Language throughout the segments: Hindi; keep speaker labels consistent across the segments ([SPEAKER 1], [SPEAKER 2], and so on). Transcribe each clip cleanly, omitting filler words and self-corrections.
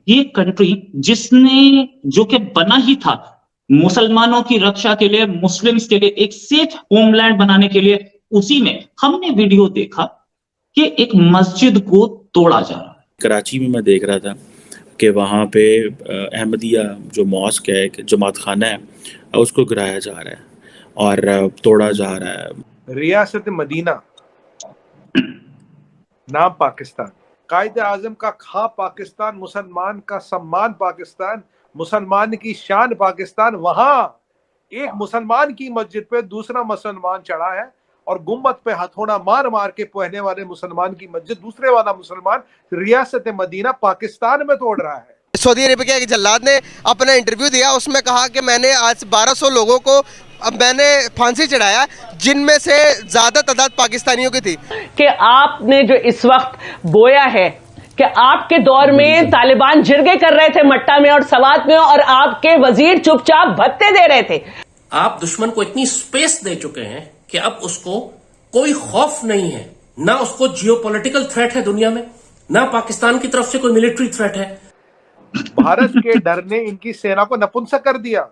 [SPEAKER 1] ये कंट्री जिसने जो कि बना ही था मुसलमानों की रक्षा के लिए, मुस्लिम्स के लिए एक सेफ होमलैंड बनाने के लिए, उसी में हमने वीडियो देखा कि एक मस्जिद को तोड़ा जा रहा है।
[SPEAKER 2] कराची में मैं देख रहा था कि वहाँ पे अहमदिया जो मॉस्क है, जमात खाना है, उसको गिराया जा रहा है और तोड़ा जा रहा है।
[SPEAKER 3] रियासत मदीना नाम पाकिस्तान, कायदे आजम का खा पाकिस्तान, मुसलमान का सम्मान पाकिस्तान, मुसलमान की शान पाकिस्तान। वहां एक मुसलमान की मस्जिद पे दूसरा मुसलमान चढ़ा है और गुम्मत पे हथौड़ा मार मार के पहने वाले मुसलमान की मस्जिद दूसरे वाला मुसलमान रियासत मदीना पाकिस्तान में तोड़ रहा है।
[SPEAKER 4] सऊदी अरेबिया के जल्लाद ने अपना इंटरव्यू दिया, उसमें कहा कि मैंने आज 1200 लोगों को मैंने फांसी चढ़ाया, जिनमें से ज्यादा तादाद पाकिस्तानियों की थी।
[SPEAKER 5] कि आपने जो इस वक्त बोया है कि आपके दौर में तालिबान जिरगे कर रहे थे मट्टा में और सवात में, और आपके वजीर चुपचाप भत्ते दे रहे थे।
[SPEAKER 6] आप दुश्मन को इतनी स्पेस दे चुके हैं कि अब उसको कोई खौफ नहीं है, ना उसको जियोपॉलिटिकल थ्रेट है दुनिया में, ना पाकिस्तान की तरफ से कोई मिलिट्री थ्रेट है।
[SPEAKER 3] भारत के डर ने इनकी सेना को नपुंसक कर दिया,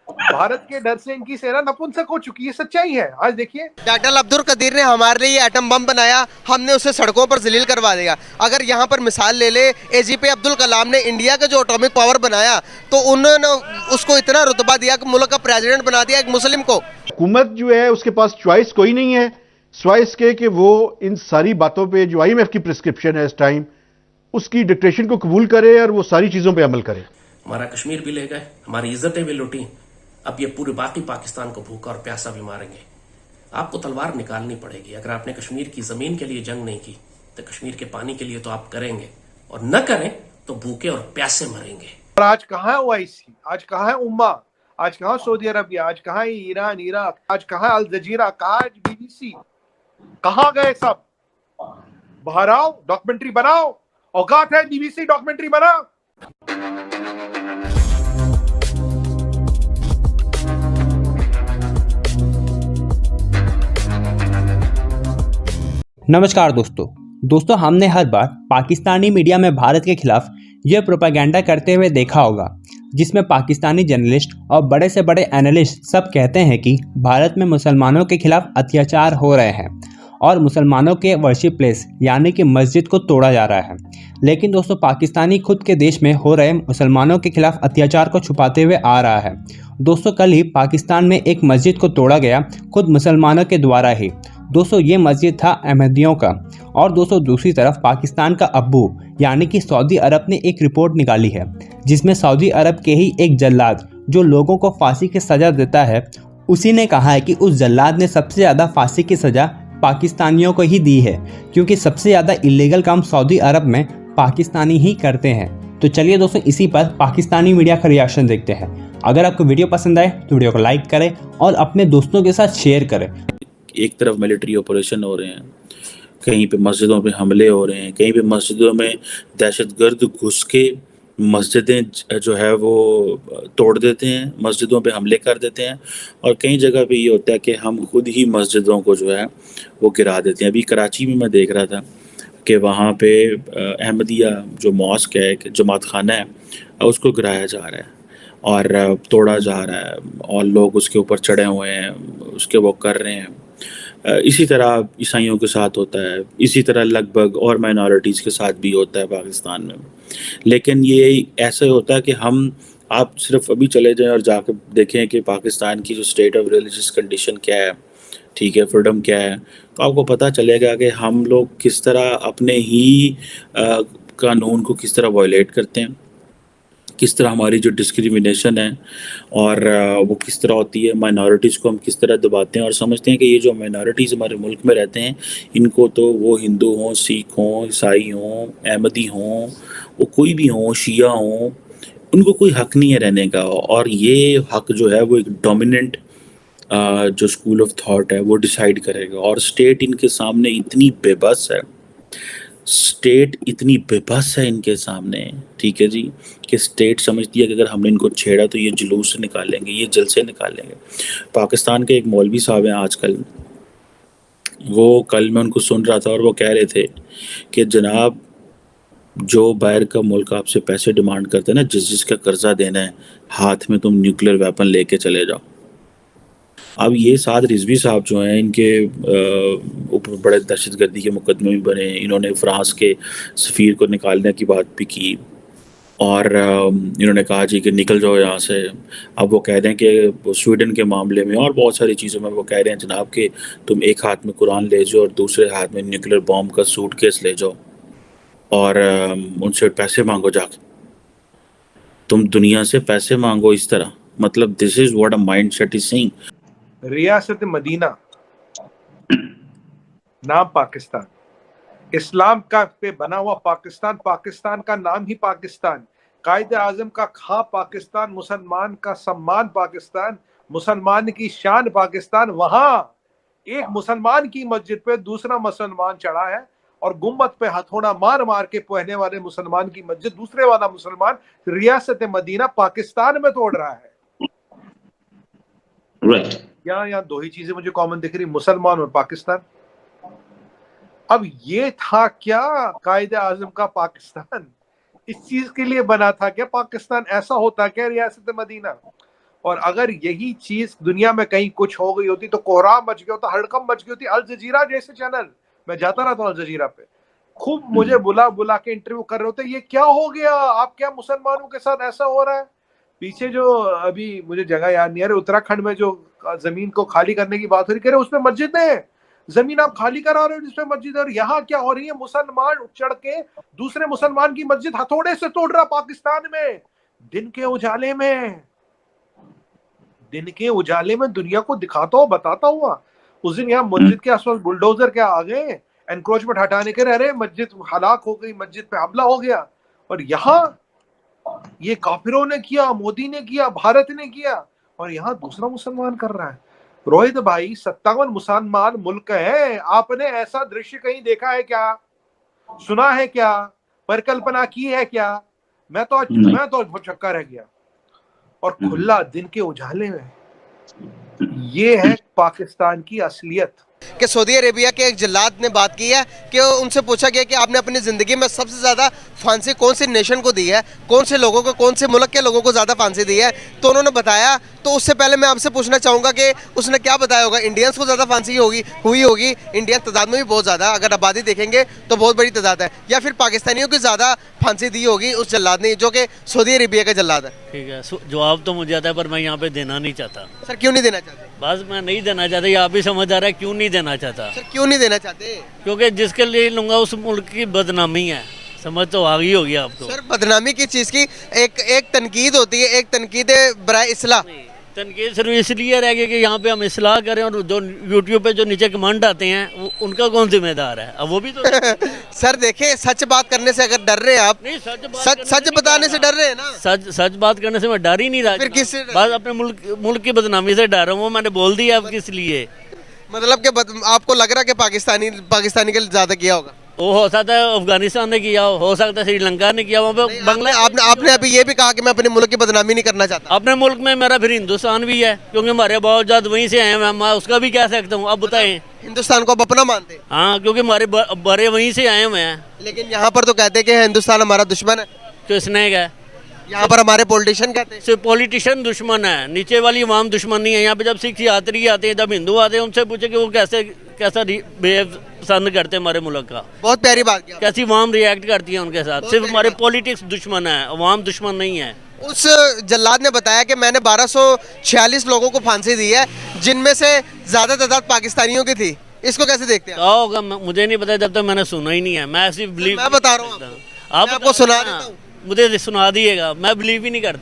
[SPEAKER 3] भारत के डर से इनकी सेना नपुंसक हो चुकी है। सच्चाई है। आज देखिए,
[SPEAKER 4] डॉक्टर अब्दुल कदीर ने हमारे लिए एटम बम बनाया, हमने उसे सड़कों पर जलील करवा दिया। अगर यहाँ पर मिसाल ले ले, एजीपी अब्दुल कलाम ने इंडिया का जो एटॉमिक पावर बनाया, तो उन्होंने उसको इतना रुतबा दिया कि मुल्क का प्रेसिडेंट बना दिया एक मुस्लिम को।
[SPEAKER 7] हुकूमत जो है उसके पास चॉइस कोई नहीं है स्वाइस के कि वो इन सारी बातों पे जो IMF की प्रिस्क्रिप्शन है इस टाइम, उसकी डिक्टेशन को कबूल करे और वो सारी चीजों पे अमल करे।
[SPEAKER 6] हमारा कश्मीर भी ले गए, हमारी इज्जतें भी लूटी, अब ये पूरे बाकी पाकिस्तान को भूखा और प्यासा भी मारेंगे। आपको तलवार निकालनी पड़ेगी। अगर आपने कश्मीर की जमीन के लिए जंग नहीं की तो कश्मीर के पानी के लिए तो आप करेंगे, और न करें तो भूखे और प्यासे मरेंगे।
[SPEAKER 3] और आज कहाँ है OIC, आज कहाँ है उम्मा, आज कहाँ सऊदी अरबिया, आज कहाँ है ईरान, इराक, आज कहाँ अल जजीरा, कहाँ BBC, कहाँ गए सब? बाहर आओ, डॉक्यूमेंट्री बनाओ, औकात है BBC डॉक्यूमेंट्री बनाओ।
[SPEAKER 8] नमस्कार दोस्तों, हमने हर बार पाकिस्तानी मीडिया में भारत के खिलाफ यह प्रोपेगेंडा करते हुए देखा होगा, जिसमें पाकिस्तानी जर्नलिस्ट और बड़े से बड़े एनालिस्ट सब कहते हैं कि भारत में मुसलमानों के खिलाफ अत्याचार हो रहे हैं और मुसलमानों के वर्शिप प्लेस यानी कि मस्जिद को तोड़ा जा रहा है। लेकिन दोस्तों, पाकिस्तानी खुद के देश में हो रहे मुसलमानों के खिलाफ अत्याचार को छुपाते हुए आ रहा है। दोस्तों, कल ही पाकिस्तान में एक मस्जिद को तोड़ा गया, खुद मुसलमानों के द्वारा ही। दोस्तों, ये मस्जिद था अहमदियों का। और दोस्तों, दूसरी तरफ पाकिस्तान का अब्बू यानी कि सऊदी अरब ने एक रिपोर्ट निकाली है, जिसमें सऊदी अरब के ही एक जल्लाद जो लोगों को फांसी की सज़ा देता है, उसी ने कहा है कि उस जल्लाद ने सबसे ज़्यादा फांसी की सज़ा पाकिस्तानियों को ही दी है, क्योंकि सबसे ज़्यादा इलीगल काम सऊदी अरब में पाकिस्तानी ही करते हैं। तो चलिए दोस्तों, इसी पर पाकिस्तानी मीडिया का रिएक्शन देखते हैं। अगर आपको वीडियो पसंद आए तो वीडियो को लाइक करें और अपने दोस्तों के साथ शेयर करें।
[SPEAKER 2] एक तरफ मिलिट्री ऑपरेशन हो रहे हैं, कहीं पे मस्जिदों पे हमले हो रहे हैं, कहीं पे मस्जिदों में दहशतगर्द घुस के मस्जिदें जो है वो तोड़ देते हैं, मस्जिदों पे हमले कर देते हैं, और कई जगह पे ये होता है कि हम खुद ही मस्जिदों को जो है वो गिरा देते हैं। अभी कराची में मैं देख रहा था कि वहाँ पे अहमदिया जो मॉस्क है, जमात खाना है, उसको गिराया जा रहा है और तोड़ा जा रहा है, और लोग उसके ऊपर चढ़े हुए हैं, उसके वो कर रहे हैं। इसी तरह ईसाइयों के साथ होता है, इसी तरह लगभग और माइनॉरिटीज़ के साथ भी होता है पाकिस्तान में। लेकिन ये ऐसा होता है कि आप सिर्फ अभी चले जाएं और जाकर देखें कि पाकिस्तान की जो स्टेट ऑफ रिलीजियस कंडीशन क्या है, ठीक है, फ्रीडम क्या है, तो आपको पता चलेगा कि हम लोग किस तरह अपने ही कानून को किस तरह वायलेट करते हैं, किस तरह हमारी जो डिस्क्रिमिनेशन है और वो किस तरह होती है, माइनॉरिटीज़ को हम किस तरह दबाते हैं और समझते हैं कि ये जो माइनॉरिटीज़ हमारे मुल्क में रहते हैं, इनको तो वो हिंदू हों, सिख हों, ईसाई हों, अहमदी हों, वो कोई भी हों, शिया हों, उनको कोई हक़ नहीं है रहने का। और ये हक़ जो है वो एक डोमिनेंट जो स्कूल ऑफ थॉट है वो डिसाइड करेगा। और स्टेट इनके सामने इतनी बेबस है, स्टेट इतनी बेबस है इनके सामने, ठीक है जी, कि स्टेट समझती है कि अगर हमने इनको छेड़ा तो ये जुलूस निकालेंगे, ये जलसे निकालेंगे। पाकिस्तान के एक मौलवी साहब हैं आजकल, वो कल मैं उनको सुन रहा था और वो कह रहे थे कि जनाब जो बाहर का मुल्क आपसे पैसे डिमांड करते हैं ना, जिसका कर्जा देना है, हाथ में तुम न्यूक्लियर वेपन लेके चले जाओ। अब ये साद रिजवी साहब जो हैं, इनके ऊपर बड़े दहशतगर्दी के मुकदमे भी बने। इन्होंने फ्रांस के सफ़ीर को निकालने की बात भी की और इन्होंने कहा जी कि निकल जाओ यहाँ से। अब वो कह रहे हैं कि स्वीडन के मामले में और बहुत सारी चीज़ों में वो कह रहे हैं जनाब कि तुम एक हाथ में कुरान ले जाओ और दूसरे हाथ में न्यूक्लियर बॉम्ब का सूटकेस ले जाओ और उनसे पैसे मांगो जाके। तुम दुनिया से पैसे मांगो इस तरह, मतलब this is what a mind set is saying.
[SPEAKER 3] रियासत मदीना, नाम पाकिस्तान, इस्लाम का पे बना हुआ पाकिस्तान, पाकिस्तान का नाम ही पाकिस्तान, कायदे आजम का खा पाकिस्तान, मुसलमान का सम्मान पाकिस्तान, मुसलमान की शान पाकिस्तान। वहां एक मुसलमान की मस्जिद पे दूसरा मुसलमान चढ़ा है और गुम्बद पे हथौड़ा मार मार के पहने वाले मुसलमान की मस्जिद दूसरे वाला मुसलमान रियासत मदीना पाकिस्तान में तोड़ रहा है।
[SPEAKER 1] राइट।
[SPEAKER 3] यहाँ दो ही चीजें मुझे कॉमन दिख रही, मुसलमान और पाकिस्तान। अब ये था क्या कायदे आजम का पाकिस्तान? इस चीज के लिए बना था क्या पाकिस्तान? ऐसा होता क्या रियासत मदीना? और अगर यही चीज दुनिया में कहीं कुछ हो गई होती तो कोहराम मच गया होता, हड़कंप मच गई होती। अल जजीरा जैसे चैनल, मैं जाता रहता हूँ अल जजीरा पे, खूब मुझे बुला बुला के इंटरव्यू कर रहे होते, ये क्या हो गया, आप क्या मुसलमानों के साथ ऐसा हो रहा है? पीछे जो अभी मुझे जगह याद नहीं आ रही, उत्तराखंड में जो जमीन को खाली करने की बात हो रही, कह रहे उसमें मस्जिद है, जमीन आप खाली करा रहे हो जिसमें मस्जिद है। और यहाँ क्या हो रही है, मुसलमान चढ़ के दूसरे मुसलमान की मस्जिद हथौड़े से तोड़ रहा पाकिस्तान में, दिन के उजाले में, दिन के उजाले में दुनिया को दिखाता हुआ बताता हुआ। उस दिन यहाँ मस्जिद के आसपास बुलडोजर क्या आ गए एनक्रोचमेंट हटाने के, अरे मस्जिद हलाक हो गई, मस्जिद पे हमला हो गया। और यहाँ ये काफिरों ने किया, मोदी ने किया, भारत ने किया, और यहाँ दूसरा मुसलमान कर रहा है। रोहित भाई 57 मुसलमान मुल्क है, आपने ऐसा दृश्य कहीं देखा है क्या, सुना है क्या, परिकल्पना की है क्या? मैं तो चक्का रह गया। और खुला दिन के उजाले में, ये है पाकिस्तान की असलियत।
[SPEAKER 4] कि सऊदी अरेबिया के एक जल्लाद ने बात की है कि उनसे पूछा गया कि आपने अपनी ज़िंदगी में सबसे ज़्यादा फांसी कौन सी नेशन को दी है, कौन से लोगों को, कौन से मुल्क के लोगों को ज़्यादा फांसी दी है, तो उन्होंने बताया। तो उससे पहले मैं आपसे पूछना चाहूँगा कि उसने क्या बताया होगा, इंडियंस को ज़्यादा फांसी हुई होगी। इंडियन तादाद में भी बहुत ज़्यादा, अगर आबादी देखेंगे तो बहुत बड़ी तादाद है, या फिर पाकिस्तानियों की ज़्यादा फांसी दी होगी उस जल्लाद ने, जो कि सऊदी अरेबिया का जल्लाद है।
[SPEAKER 9] ठीक है, जवाब तो मुझे आता है पर मैं यहाँ पे देना नहीं चाहता।
[SPEAKER 4] सर क्यों नहीं देना चाहते?
[SPEAKER 9] बस मैं नहीं देना चाहता, ये आप भी समझ आ रहा है क्यों नहीं देना चाहता।
[SPEAKER 4] सर क्यों नहीं देना चाहते?
[SPEAKER 9] क्योंकि जिसके लिए लूंगा उस मुल्क की बदनामी है, समझ तो आ गई होगी आपको।
[SPEAKER 4] सर बदनामी की चीज़ की एक तनकीद होती है, एक तनकीद बराए इस्लाह।
[SPEAKER 9] तनकीद सिर्फ इसलिए रह गई कि यहाँ पे हम इस्लाह करें, और जो यूट्यूब पे जो नीचे कमेंट आते हैं उनका कौन जिम्मेदार है? अब वो भी तो
[SPEAKER 4] सर देखे, सच बात करने से अगर डर रहे हैं आप,
[SPEAKER 9] नहीं,
[SPEAKER 4] सच बताने से डर रहे हैं ना।
[SPEAKER 9] सच बात करने से मैं डर ही नहीं रहा।
[SPEAKER 4] फिर किससे?
[SPEAKER 9] बस अपने मुल्क की बदनामी से डर रहा हूँ, वो मैंने बोल दिया। अब किस लिए?
[SPEAKER 4] मतलब कि आपको लग रहा है कि पाकिस्तानी के ज्यादा किया होगा?
[SPEAKER 9] वो हो सकता है अफगानिस्तान ने किया हो सकता है श्रीलंका ने किया, वहाँ पे बांग्लादेश।
[SPEAKER 4] आपने अभी ये भी कहा कि मैं अपने मुल्क की बदनामी नहीं करना चाहता।
[SPEAKER 9] अपने मुल्क में मेरा फिर हिंदुस्तान भी है, क्योंकि हमारे बहुत ज्यादा वहीं से आए हैं, मैं उसका भी कह सकता हूँ। अब बताएं,
[SPEAKER 4] हिंदुस्तान को आप अपना मानते हैं?
[SPEAKER 9] हाँ, क्योंकि हमारे बड़े वहीं से आए हुए हैं।
[SPEAKER 4] लेकिन यहाँ पर तो कहते हैं कि हिंदुस्तान हमारा दुश्मन है।
[SPEAKER 9] किसने कहा?
[SPEAKER 4] यहाँ पर हमारे पॉलिटिशियन कहते हैं।
[SPEAKER 9] सिर्फ पॉलिटिशियन दुश्मन है, नीचे वाली आवाम दुश्मन नहीं है। यहाँ पे जब सिख यात्री आते हैं, जब हिंदू आते हैं, उनसे पूछे कि वो कैसा बिहेव पसंद करते हैं हमारे मुल्क का।
[SPEAKER 4] बहुत प्यारी बात किया।
[SPEAKER 9] कैसी आवाम रिएक्ट करती है उनके साथ। सिर्फ हमारे पॉलिटिक्स दुश्मन है, अवाम दुश्मन नहीं है।
[SPEAKER 4] उस जल्लाद ने बताया कि मैंने 1246 लोगों को फांसी दी है, जिनमें से ज्यादा तादाद पाकिस्तानियों की थी। इसको कैसे देखते हैं?
[SPEAKER 9] क्या होगा मुझे नहीं पता, जब तक मैंने सुना ही नहीं है। मैं सिर्फ बिलीव,
[SPEAKER 4] मैं बता रहा हूँ आपको सुना देता हूँ।
[SPEAKER 9] मुझे सुना दिएगा, मैं बिलीव ही नहीं करता।